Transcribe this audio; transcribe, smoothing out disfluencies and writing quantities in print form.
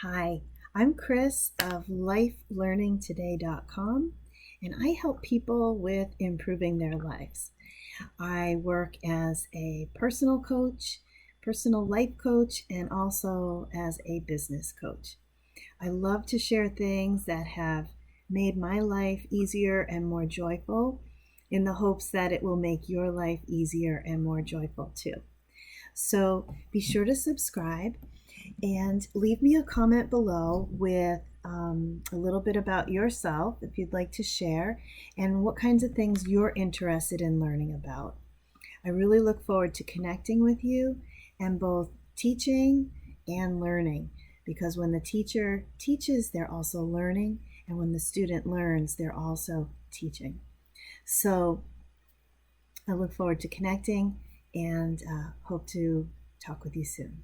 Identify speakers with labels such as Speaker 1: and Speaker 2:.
Speaker 1: Hi, I'm Kris of LifeLearningToday.com, and I help people with improving their lives. I work as a personal coach, personal life coach, and also as a business coach. I love to share things that have made my life easier and more joyful in the hopes that it will make your life easier and more joyful too. So be sure to subscribe and leave me a comment below with a little bit about yourself if you'd like to share and what kinds of things you're interested in learning about. I really look forward to connecting with you and both teaching and learning, because when the teacher teaches, they're also learning, and when the student learns, they're also teaching. So I look forward to connecting and hope to talk with you soon.